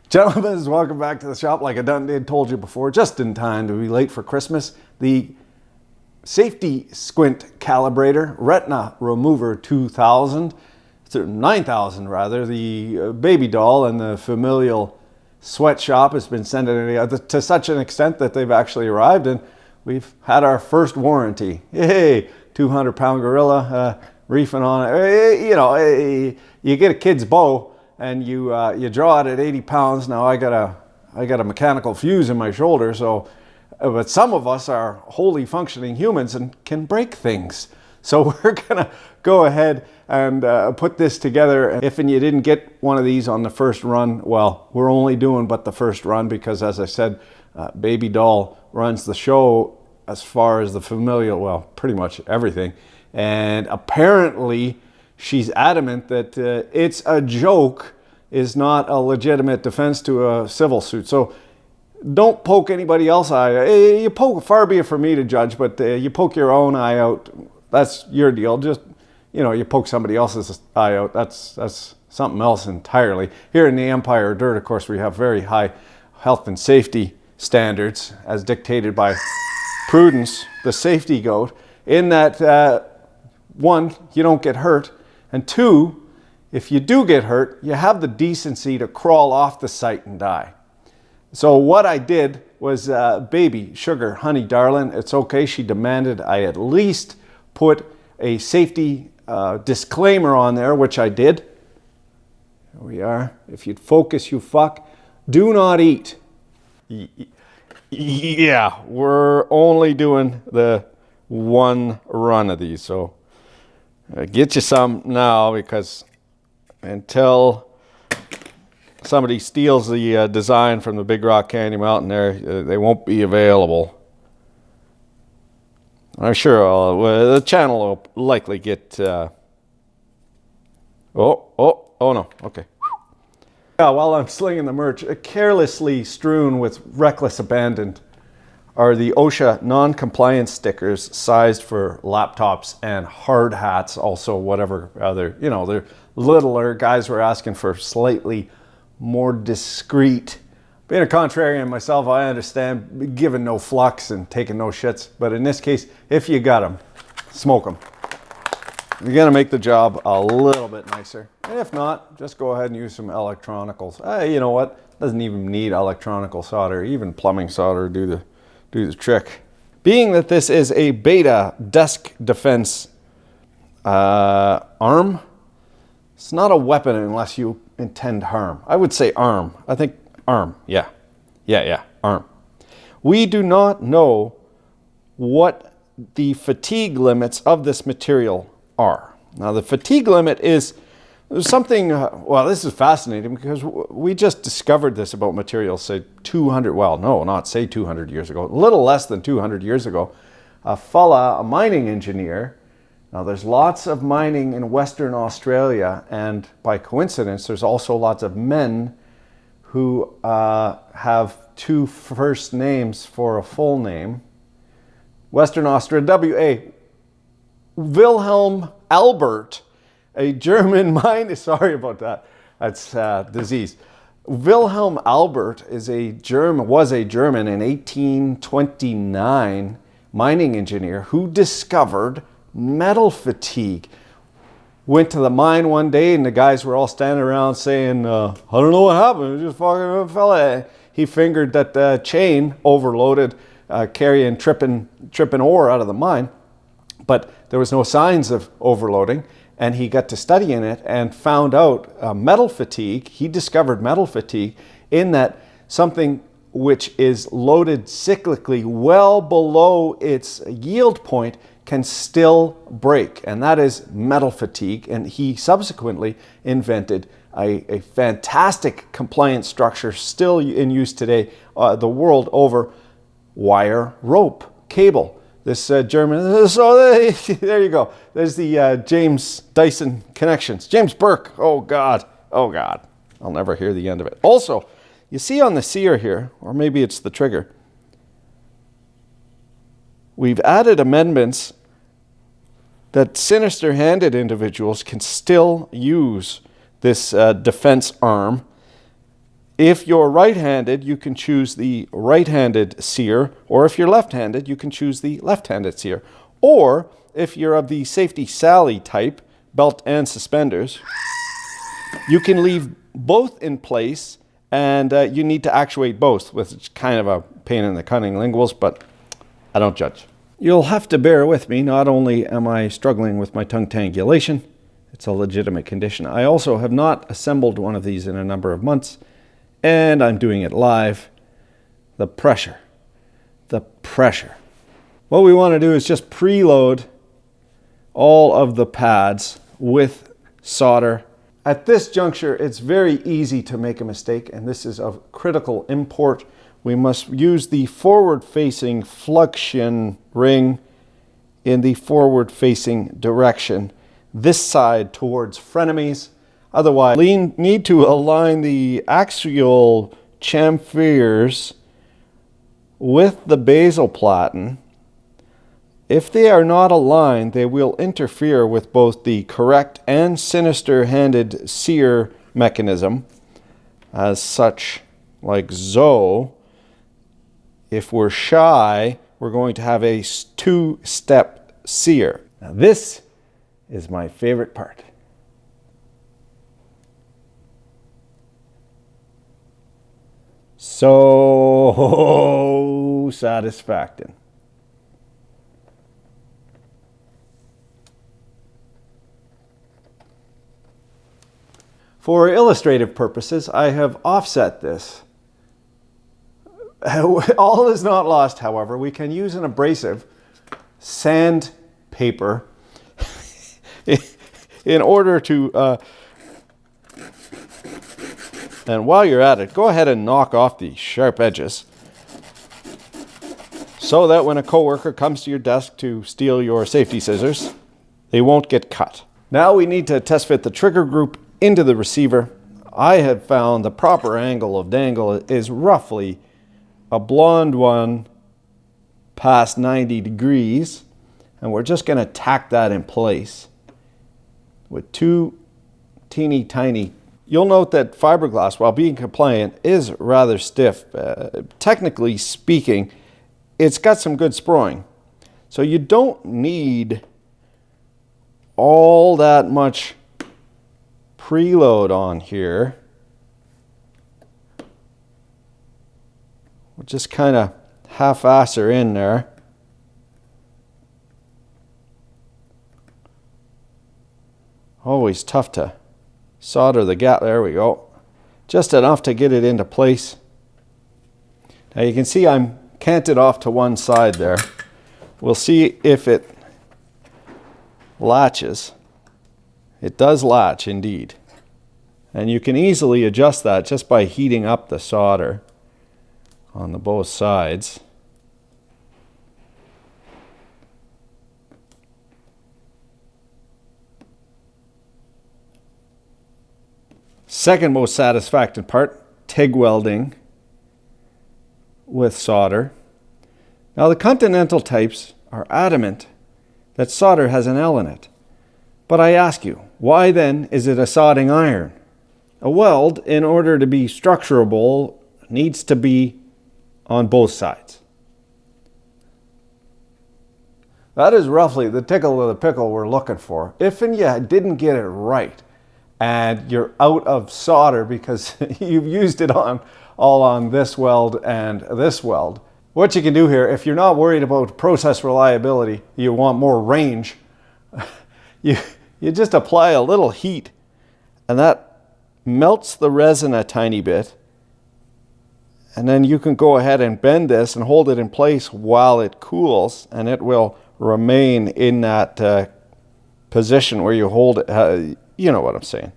Gentlemen, welcome back to the shop. Like I done told you before, just in time to be late for Christmas. The Safety Squint Calibrator Retina Remover 9000 rather, the baby doll and the familial sweatshop has been sending it to such an extent that they've actually arrived, and we've had our first warranty. Hey, 200-pound gorilla reefing on it. You get a kid's bow and you draw it at 80 pounds. Now I got a mechanical fuse in my shoulder, so but some of us are wholly functioning humans and can break things. So we're gonna go ahead and put this together. If and you didn't get one of these on the first run, well, we're only doing but the first run because, as I said, Baby Doll runs the show as far as the familial, well, pretty much everything. And apparently she's adamant that it's a joke is not a legitimate defense to a civil suit. So don't poke anybody else's eye out. You poke, far be it for me to judge, but you poke your own eye out, that's your deal. Just, you poke somebody else's eye out, that's something else entirely. Here in the Empire of Dirt, of course, we have very high health and safety standards as dictated by Prudence, the safety goat, in that one, you don't get hurt, and two, if you do get hurt, you have the decency to crawl off the site and die. So what I did was, baby, sugar, honey, darling, it's okay. She demanded I at least put a safety disclaimer on there, which I did. Here we are. If you'd focus, you fuck. Do not eat. Yeah, we're only doing the one run of these, so get you some now, because until somebody steals the design from the Big Rock Candy Mountain there, they won't be available. I'm sure the channel will likely get... Oh no, okay. Yeah, while I'm slinging the merch, carelessly strewn with reckless abandon are the OSHA non-compliance stickers sized for laptops and hard hats, also whatever other, they're littler. Guys were asking for slightly more discreet. Being a contrarian myself, I understand giving no flux and taking no shits, but in this case, if you got them, smoke them. You're gonna make the job a little bit nicer. And if not, just go ahead and use some electronicals. You know what? Doesn't even need electronical solder. Even plumbing solder do the trick. Being that this is a beta desk defense arm, it's not a weapon unless you intend harm. I would say arm. I think arm. Yeah, arm. We do not know what the fatigue limits of this material are. Now, the fatigue limit is something, well, this is fascinating because we just discovered this about materials, say 200, well, no, not say 200 years ago, a little less than 200 years ago. A mining engineer. Now, there's lots of mining in Western Australia, and by coincidence, there's also lots of men who have two first names for a full name. Western Australia, W.A. Wilhelm Albert, a German mine, sorry about that, that's disease. Wilhelm Albert was a German in 1829 mining engineer who discovered metal fatigue. Went to the mine one day and the guys were all standing around saying, I don't know what happened, it just fucking fell out. He fingered that the chain overloaded, tripping ore out of the mine, but there was no signs of overloading, and he got to studying it and found out metal fatigue. He discovered metal fatigue in that something which is loaded cyclically well below its yield point can still break, and that is metal fatigue. And he subsequently invented a fantastic compliance structure still in use today, the world over, wire rope cable. This German, so there you go. There's the James Dyson connections. James Burke, oh God, I'll never hear the end of it. Also, you see on the sear here, or maybe it's the trigger, we've added amendments that sinister-handed individuals can still use this defense arm If you're right-handed, you can choose the right-handed sear, or if you're left-handed, you can choose the left-handed sear. Or if you're of the Safety Sally type, belt and suspenders, you can leave both in place, and you need to actuate both, which is kind of a pain in the cunning linguals, but I don't judge. You'll have to bear with me. Not only am I struggling with my tongue tangulation, it's a legitimate condition, I also have not assembled one of these in a number of months, and I'm doing it live. The pressure. What we want to do is just preload all of the pads with solder. At this juncture, it's very easy to make a mistake, and this is of critical import. We must use the forward-facing fluxion ring in the forward-facing direction, this side towards frenemies. Otherwise, we need to align the axial chamfers with the basal platen. If they are not aligned, they will interfere with both the correct and sinister-handed sear mechanism, as such, like so. If we're shy, we're going to have a two-step sear. Now this is my favorite part. So satisfactory. For illustrative purposes, I have offset this. All is not lost, however. We can use an abrasive sandpaper in order to, and while you're at it, go ahead and knock off the sharp edges so that when a coworker comes to your desk to steal your safety scissors, they won't get cut. Now we need to test fit the trigger group into the receiver. I have found the proper angle of dangle is roughly a blonde one past 90 degrees, and we're just going to tack that in place with two teeny tiny. You'll note that fiberglass, while being compliant, is rather stiff. Technically speaking, it's got some good sproing, so you don't need all that much preload on here. We'll just kind of half-ass her in there. Always tough to solder the gap. There we go. Just enough to get it into place. Now you can see I'm canted off to one side there. We'll see if it latches. It does latch indeed. And you can easily adjust that just by heating up the solder on the both sides. Second most satisfactory part, TIG welding with solder. Now the Continental types are adamant that solder has an L in it. But I ask you, why then is it a sodding iron? A weld, in order to be structurable, needs to be on both sides. That is roughly the tickle of the pickle we're looking for. If and you didn't get it right, and you're out of solder because you've used it all on this weld and this weld, what you can do here, if you're not worried about process reliability, you want more range, you just apply a little heat, and that melts the resin a tiny bit, and then you can go ahead and bend this and hold it in place while it cools, and it will remain in that position where you hold it. You know what I'm saying.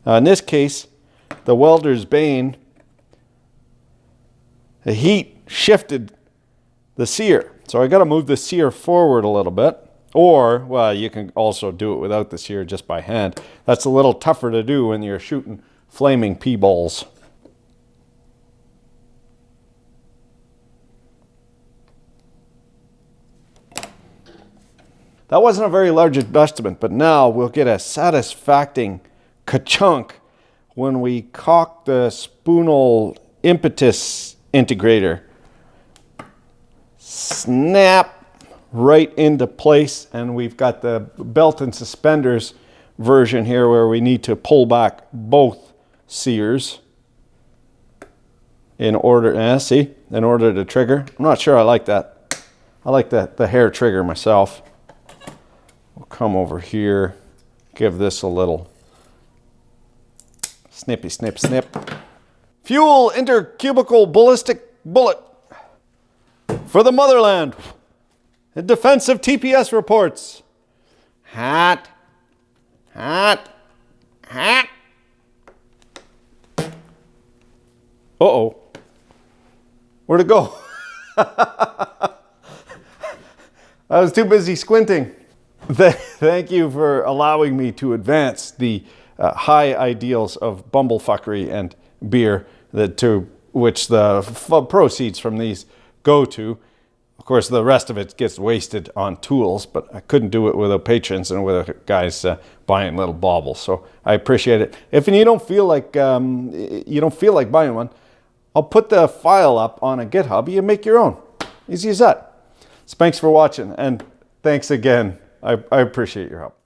Now in this case, the welder's bane, the heat shifted the sear. So I got to move the sear forward a little bit. Or, well, you can also do it without the sear just by hand. That's a little tougher to do when you're shooting flaming pea balls. That wasn't a very large adjustment, but now we'll get a satisfactory ka-chunk when we cock the spoonal impetus integrator. Snap right into place, and we've got the belt and suspenders version here where we need to pull back both sears in order, in order to trigger. I'm not sure I like that. I like the hair trigger myself. We'll come over here, give this a little snippy snip snip. Fuel intercubical ballistic bullet for the motherland. In defense of TPS reports. Hot. Hot. Hot. Uh-oh. Where'd it go? I was too busy squinting. Thank you for allowing me to advance the high ideals of bumblefuckery and beer, to which the proceeds from these go to. Of course, the rest of it gets wasted on tools, but I couldn't do it without patrons and without guys buying little baubles. So I appreciate it. If you don't feel like buying one, I'll put the file up on a GitHub. You make your own. Easy as that. So thanks for watching, and thanks again. I appreciate your help.